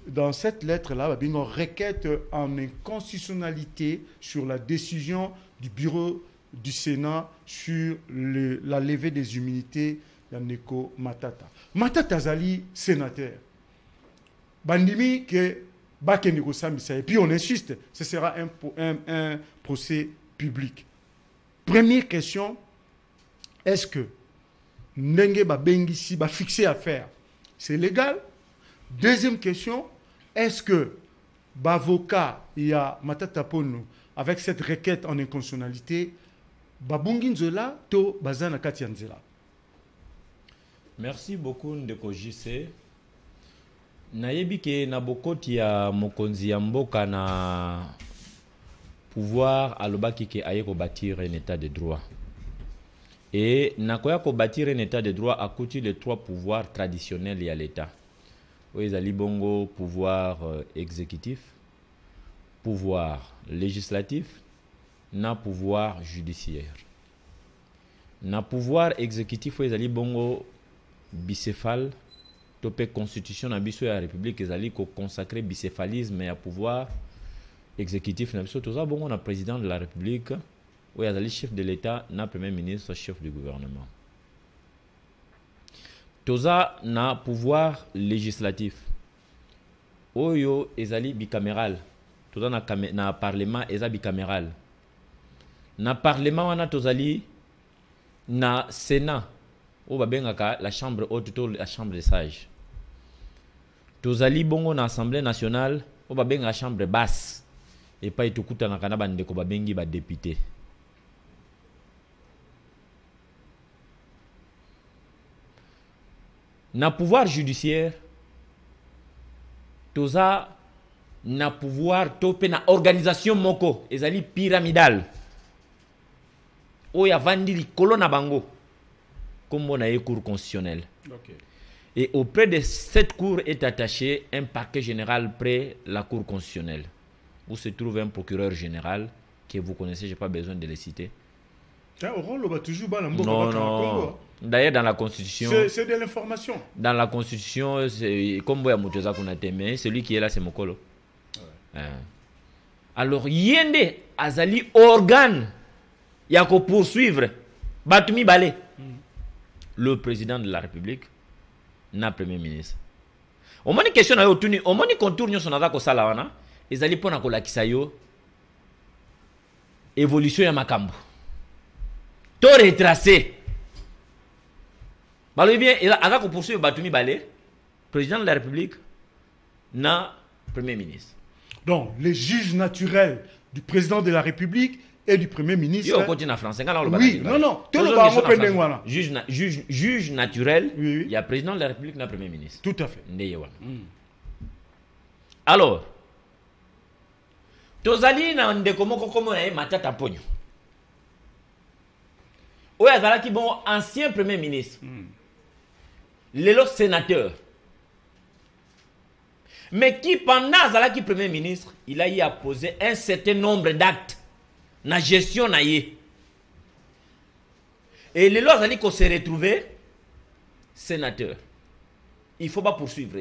dans cette lettre-là, on requête en inconstitutionnalité sur la décision du bureau du Sénat sur la levée des immunités Ndeko Matata. Matata Zali, sénateur. Bandimi que Bakeniko Samissa. Et puis on insiste, ce sera un procès public. Première question, est-ce que Ndenge Babengisi va fixer affaire? C'est légal? Deuxième question, est-ce que Bavoka, il y a Matata Pono, avec cette requête en inconstitutionnalité, Babunginzola, to Bazana Katianzela? Merci beaucoup Ndeko JC. Nayebi ke na bokoti ya mokonzi ya mboka na pouvoir alobaki ke aye ko bâtir un état de droit. Et nakoya ko bâtir un état de droit à côté les trois pouvoirs traditionnels ya l'état. Oezali bongo pouvoir exécutif, pouvoir législatif, na pouvoir judiciaire. Na pouvoir exécutif oezali bongo bicéphale topé constitution na biso ya république ezali ko consacrer bicéphalisme ya pouvoir exécutif na biso toza bongo na président de la république ou azali chef de l'état na premier ministre chef du gouvernement toza na pouvoir législatif oyo ezali bicaméral toza na parlement eza bicaméral na parlement wana tozali na sénat oyo babengaka la chambre haute to la chambre des sages tozali bongo na assemblée nationale oyo babengaka chambre basse epai tokutanaka na bandeko babengi badepute na pouvoir judiciaire toza na pouvoir tope na organisation moko ezali pyramidale oyo avandi likolo na bango comme on a cour constitutionnelle. Okay. Et auprès de cette cour est attaché un parquet général près la cour constitutionnelle où se trouve un procureur général que vous connaissez, je n'ai pas besoin de le citer. Non. D'ailleurs, dans la Constitution... C'est de l'information. Dans la Constitution, c'est comme Boya Mouteza Konateme, celui qui est là, c'est Mokolo. Ouais. Alors, Yende Azali organe, il y a qu'à poursuivre. Batumi Balé, le président de la République, na premier ministre. Au moins, une question, au moins, une contour, nous sommes dans Salawana, ils allaient pour la Kisayo, évolution ya Makambo. Tout retracé. Bah, bien, il a qu'à poursuivre Batumi Balé, président de la République, na premier ministre. Donc, les juges naturels du président de la République et du Premier ministre. Yo, continue en français. Oui, non. Juge naturel, oui. Il y a président de la République et le Premier ministre. Tout à fait. Alors, tozali na ndeko moko komo na Matata Ponyo. Oya zalaki bon ancien Premier ministre. Lelo sénateur. Mais qui pendant zalaki Premier ministre, il a y à poser un certain nombre d'actes na gestion na ye. Et les lois allaient qu'on se retrouve sénateur. Il ne faut pas poursuivre.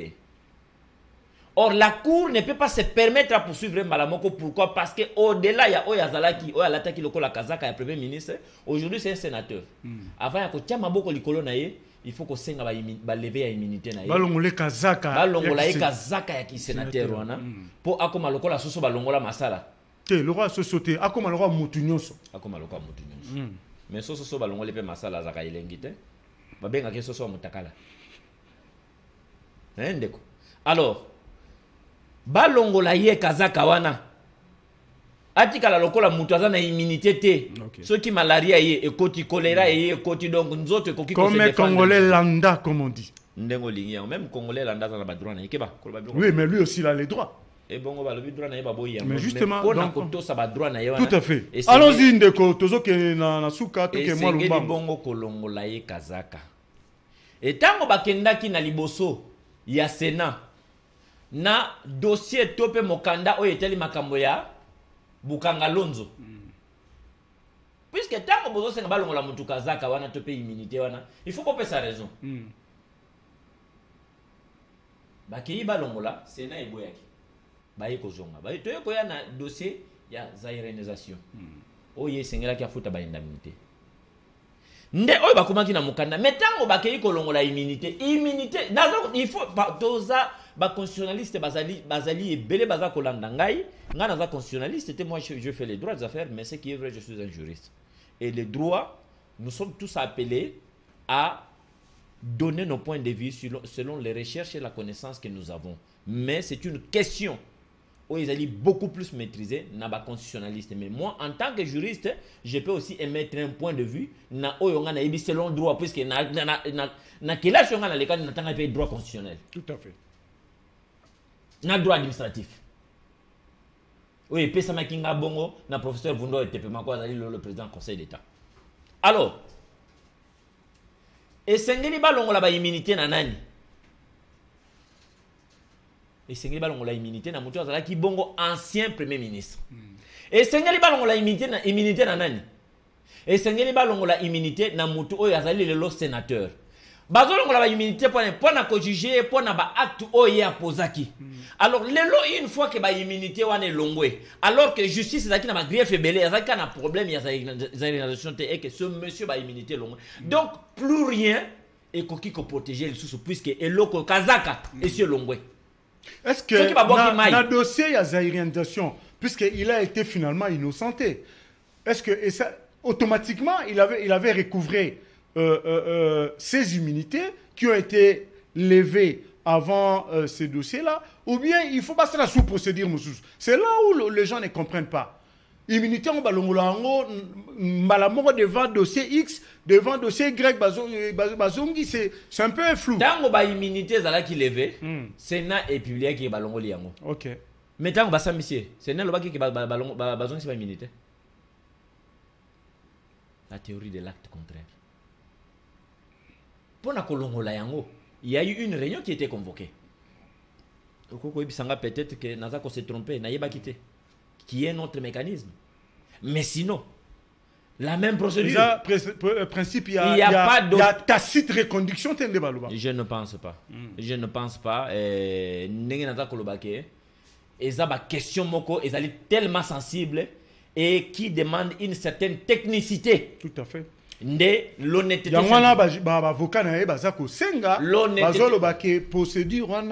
Or, la Cour ne peut pas se permettre à poursuivre Malamoko. Pourquoi? Parce qu'au-delà, il y a Oyazalaki, Oyalata qui est le Kazaka, le Premier ministre. Aujourd'hui, c'est un sénateur. Avant, il y a Maboko Likolo Naye. Il faut qu'on s'enga lever à immunité naye. Balongole Kazaka. Balongole Kazaka ya ki sénateur wana. Pour akoma lokola soso balongola masala. Te le roi se sauter akoma le roi mutunyoso. Akoma le roi mutunyoso. Mais soso balongole pe masala zaka ilengite. Babenga ke soso mutakala. Ndeko. Alors balongola ye Kazaka wana. Atikala lokola mutu aza na immunité te. Ceux qui malaria ye ekoti choléra ye ekoti donc nzoto ekoki ko se défendre. Comme Congolais lambda comme on dit. Ndengo lingi même Congolais lambda za ba droit na yekeba. Oui, mais lui aussi il a les droits. Et bon ba le droit na yeba boya. Mais justement donc ça ba droit na tout à fait. Allons-y ndeko tozo ke na suka to ke moi lumba. Et bongo kolongola ye Kazaka. Et tango bakendaki na liboso ya Sénat na dossier tope mokanda o eteli makambo ya Bukanga Lonzo. Puisque tant que vous avez balongola mutu Kazaka wana tope immunité wana, il faut pas sa raison. Baki balongola Sénat eboyaki. Baye kozonga. Baye toye koya na dossier ya zairenisation. Oye sengela ki afuta ba indemnité. Nde oyo bakomaki na mukanda, mais tango bakei kolongola immunité, il faut toza ba constitutionnaliste bazali et belé baza kolanda ngai nga naza constitutionnaliste moi je fais les droits des affaires mais c'est qui est vrai je suis un juriste et les droits nous sommes tous appelés à donner nos points de vue selon les recherches et la connaissance que nous avons mais c'est une question où ils allaient beaucoup plus maîtriser na ba constitutionnaliste mais moi en tant que juriste je peux aussi émettre un point de vue na oyo nga na yebi selon droit puisque na kila shonga na lekani na tanga pe droit constitutionnel tout à fait na droit administratif. Oui, pesa makinga bongo na professeur Vundo et Tepema kwa le président du Conseil d'État. Alors, et sengeli balongola ba immunité na nani? Et sengeli balongola immunité na mutu azala ki bongo ancien premier ministre. Et sengeli balongola immunité na nani? Et sengeli balongola immunité na mutu oyo azali le sénateur. bazolongola ba immunité pour na ko juger pour na ba acte oye apozaki. Alors lelo une fois que ba immunité wana longwe, alors que justice ezaki na ba grief ebele, ezaki na problème ya organisation et que ce monsieur ba immunité longwe. Donc plus rien et koki ko protéger les sous puisque eloko kazaka et sur longwe. Est-ce que dans le dossier, il y a zairientation, puisqu'il a été finalement innocenté? Est-ce que ça, automatiquement, il avait recouvré ses immunités qui ont été levées avant ces dossiers-là? Ou bien il faut passer la sous-procédure, monsieur? C'est là où les gens ne comprennent pas. Immunité en balongolango, malamoro devant dossier X, devant dossier Y, bazongi, c'est un peu flou. Tant que immunité zala qui levé, Sénat et publié qui balongo liango. Ok. Mais tant que ça monsieur, Sénat le baki qui bazongi c'est pas immunité. La théorie de l'acte contraire. Pour na kolongo la yango, il y a eu une réunion qui a été convoquée. Peut-être que Nazako s'est trompé, n'a pas quitté. Qui est notre mécanisme. Mais sinon, la même procédure. Principe, il y a tacite reconduction. Je ne pense pas. Je ne pense pas. Et ça, ma question moko, elle est tellement sensible et qui demande une certaine technicité. Tout à fait. L'honnêteté. L'honnêteté. Procédure,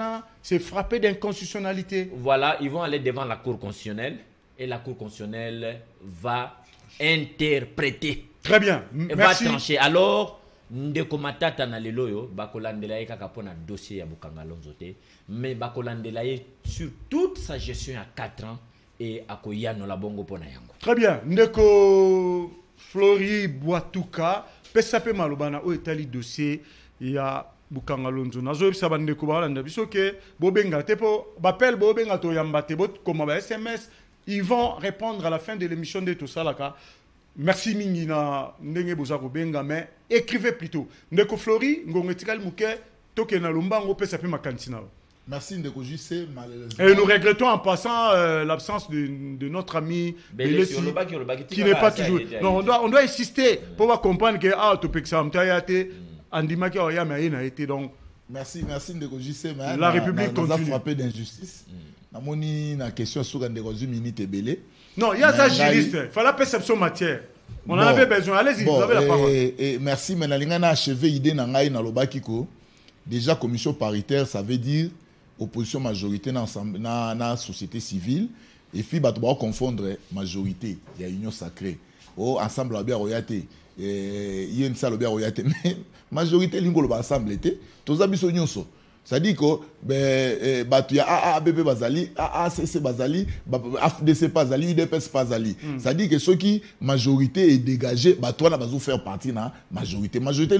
c'est frappé d'inconstitutionnalité. Voilà, ils vont aller devant la Cour constitutionnelle. Et la Cour constitutionnelle va interpréter. Très bien. Merci. Va trancher. Alors, ndeko matata na lelo yo bakolandela ye kaka pona dossier ya Bokanga Lonzote, mais bakolandela ye sur toute sa gestion à 4 ans et akoyano la bongo pona yango. Très bien. Ndeko Flori Boatuka pesape malobana o etali dossier ya Bokanga Lonzo nazo bisa bandeko balanda biso ke bobenga te po bapel bobenga to yamba te bot comme ba SMS. Ils vont répondre à la fin de l'émission de tout ça là. Merci Mingina ndenge bozako benga mais écrivez plutôt. Ndeko Flori ngongetikal muke toke na lumbango pesa pe makantina. Merci Ndeko JC malheureusement. Et nous regrettons en passant l'absence de notre ami Belesi qui n'est pas toujours. Non, on doit insister pour comprendre que topeksa mtayate andimaki oya mais na été donc. Merci Ndeko JC mais la République continue. Frappé d'injustice. Namoni na question sur Ndeko minute belé. Non, il y a ça juriste. Il fallait perception matière. On en avait besoin. Allez-y, vous avez la parole. Et merci, mais na achevé idée na ngai na lobakiko. Déjà commission paritaire, ça veut dire opposition majorité dans la société civile. Et puis bah tu vas confondre majorité, il y a union sacrée. Oh ensemble la bien royauté. Il y a une salle bien royauté mais majorité lingo le ensemble était. Tous abiso nyonso. Ça dit que tu as ABB Bazali, AACC Bazali, AFDC Bazali, UDPS Bazali. Ça dit que ceux qui majorité est dégagée, toi là vas faire partie na majorité. Majorité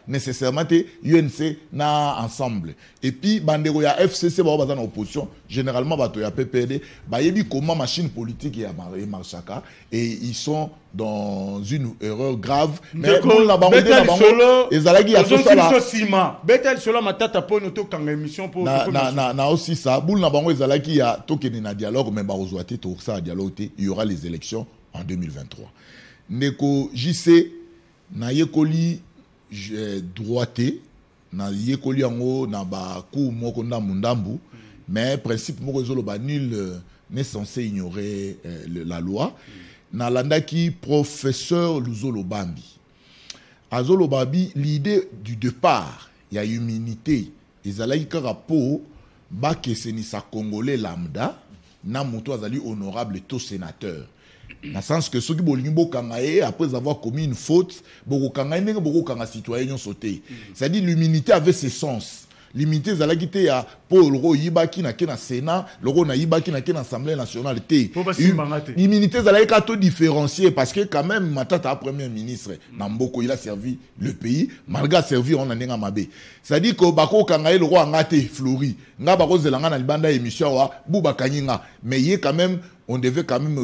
nécessairement UNC na ensemble. Et puis bandero ya FCC ba bazana opposition, généralement tu ya PPD, yebi comment machine politique ya marchaka et ils sont dans une erreur grave. Mais nous la bango na bango ezalaki ya tout ça là. Betel solo matata po noto kanga émission pour na aussi ça boule na bango ezalaki ya tokeni na dialogue mais ba ozwate to ça dialogue il y aura les élections en 2023. Ndeko JC na yekoli droité na yekoli yango na ba ku moko ndambu mais principe moko zolo ba nul n'est censé ignorer la loi. Nalandaki professeur Luzolo Bambi. Azolo Babi, l'idée du départ, il y a immunité. Ils allaient y rapport, que c'est ni sa Congolais lambda, na moto azali honorable tout sénateur. Dans le sens que ceux qui bolingo kangaye après avoir commis une faute, boko kangaye n'est boko kanga citoyen sauté. C'est-à-dire l'immunité avait ses sens. L'immunité zalakité ya Paul Ro Yibaki na kena Sénat, Loro na Yibaki na kena Assemblée nationale té. L'immunité zalaka to différencier parce que quand même Matata premier ministre Namboko il a servi le pays, malgré servi on a mabe. C'est-à-dire que bako kangaye le roi ngate Flori, nga bako zelanga na libanda émission wa Bouba Kanyinga, mais il quand même on devait quand même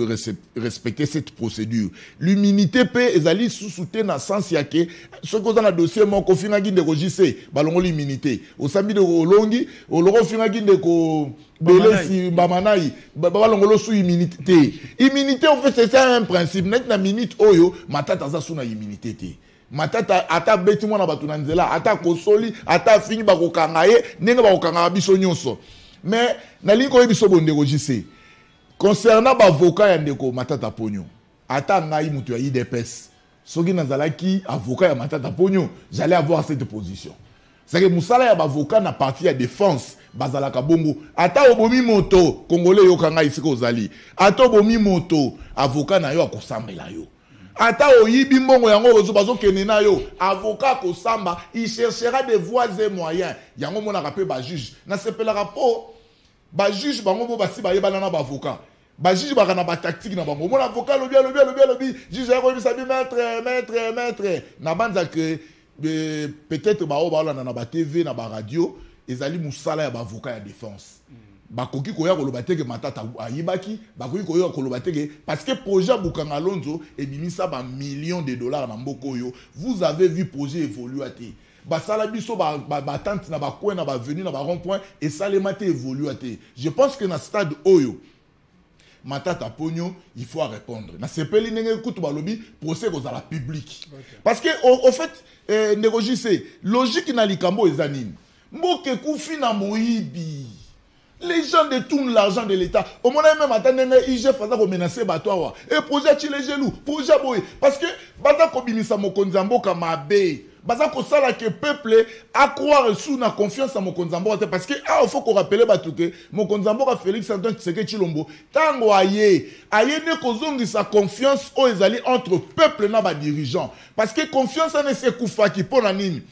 respecter cette procédure. L'immunité peut ezali sous-souté dans sens yake ce qu'on a dossier mon kofinga ginde rogissé balongo l'immunité. Au samedi de Olongi, au loro finga ginde ko belesi bamanai balongo sous immunité. Immunité en fait c'est ça un principe net na minute oyo matata za sous na immunité té. Matata ata beti mwana batu na nzela ata kosoli ata fini bakokanga ye ndenge bakokanga biso nyonso. Mais nalingi ko biso bondeko jise concernant avocat ya ndeko Matata Ponyo ata ngai mutu ya IDPS soki nazalaki avocat ya Matata Ponyo j'allais avoir cette position. C'est que musala ya avocat na parti ya défense bazalaka bongo ata obomi moto congolais yo kanga isiko ozali ata obomi moto avocat na yo akosambela yo ata oyibi mbongo yango ozo bazokende na yo avocat kosamba il cherchera des voies et moyens yango monaka pe ba juge na sepelaka po ba juge bango bo basi ba yebana na ba avocat ba juge ba kana ba tactique na bango mon avocat lobi juge ya ko bisa bi maître na banza que peut-être ba oba na ba TV na ba radio ezali musala ya ba avocat ya défense bakoki koya koloba teke Matata ayibaki bakoki koya koloba teke parce que projet Bukanga Lonzo ebimisa ba millions de dollars na mboko yo vous avez vu projet évoluer ate basala biso ba tante na ba coin na ba venu na ba rond point et ça les maté évoluer ate je pense que na stade oyo Matata Ponyo il faut répondre na sepeli ndenge kutu balobi procès ko za la public parce que au fait négocier logique na likambo ezanini mboke kufi na moyibi. Les gens détournent l'argent de l'État. Au moment même attendez IG faza ko menacer batoa. Et projet chi les genoux, projet boy parce que baza ko bimisa mokonzambo ka mabe. Baza ko sala que peuple a croire sous na confiance en mokonzambo parce que il faut qu'on rappelle batuke mokonzambo ka Félix Antoine Tshisekedi Tshilombo tango aye ne kozongi sa confiance o ezali entre peuple na ba dirigeants parce que confiance ne se kufa ki pona nini.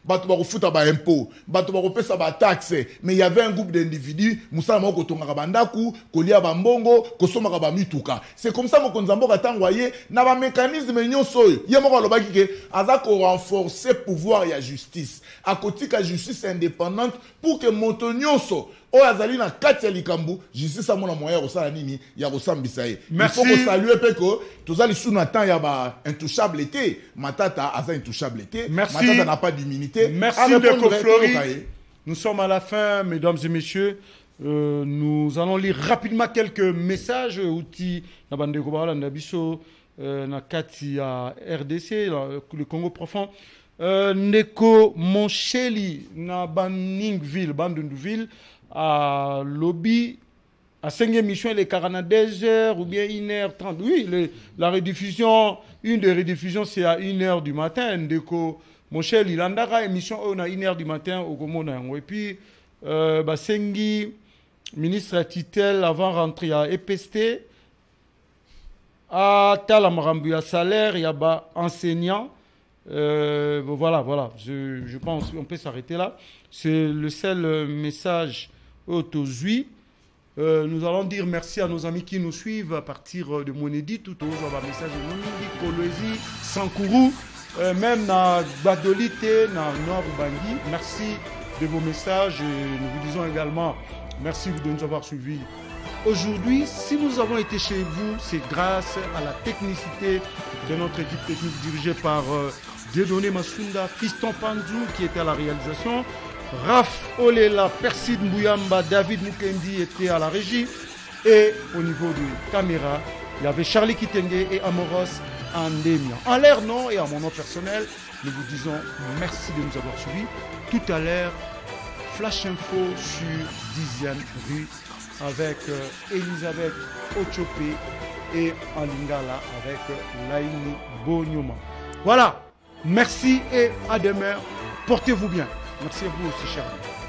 Bato bako futa ba impôt, bato bako pesa ba taxe, mais il y avait un groupe d'individus, musala moko tonga bandaku, kolia ba mbongo, kosoma ba mituka. C'est comme ça mokonzambo katangwaye na ba mécanisme nyonso yo. Ye moko lobaki ke azako renforcer pouvoir ya justice. Akotika justice indépendante pour que moto nyonso o azali na kati ya likambu justice amona moyen kosala nini ya kosambisa ye. Il faut que saluer peko tozali sous na temps ya ba intouchable été. Matata aza intouchable été. Matata n'a pas d'immunité. Merci de Flori. Nous sommes à la fin, mesdames et messieurs. Nous allons lire rapidement quelques messages. Outi na bande ko bala na biso na kati ya RDC, le Congo profond. Neko Moncheli na Baningville, Bandunduville. À lobby à 5e émission les 42h ou bien 1h30. Oui, la rediffusion, une des rediffusions c'est à 1h du matin. Ndeko Monchel il andara émission on a 1h du matin au Gomona. Et puis Sengi ministre titel avant rentrer à EPST à Talamarambu à salaire il y a enseignant. Voilà, je pense qu'on peut s'arrêter là. C'est le seul message autozui. Nous allons dire merci à nos amis qui nous suivent à partir de Monedi, tout au long du message de Monedi, Kolwezi, Sankourou, même dans Badolite, dans Nord Bangui. Merci de vos messages. Nous vous disons également merci de nous avoir suivis. Aujourd'hui, si nous avons été chez vous, c'est grâce à la technicité de notre équipe technique dirigée par Dieudonné Masunda, Fiston Panzou qui était à la réalisation. Raph Olela, Perside Mbouyamba, David Mukendi était à la régie. Et au niveau de caméra, il y avait Charlie Kitenge et Amoros Andemia. En leur nom et à mon nom personnel, nous vous disons merci de nous avoir suivis. Tout à l'heure, Flash Info sur 10e rue avec Elisabeth Ochopé et en Lingala avec Laini Bonyoma. Voilà, merci et à demain. Portez-vous bien. Merci à vous aussi, chers amis.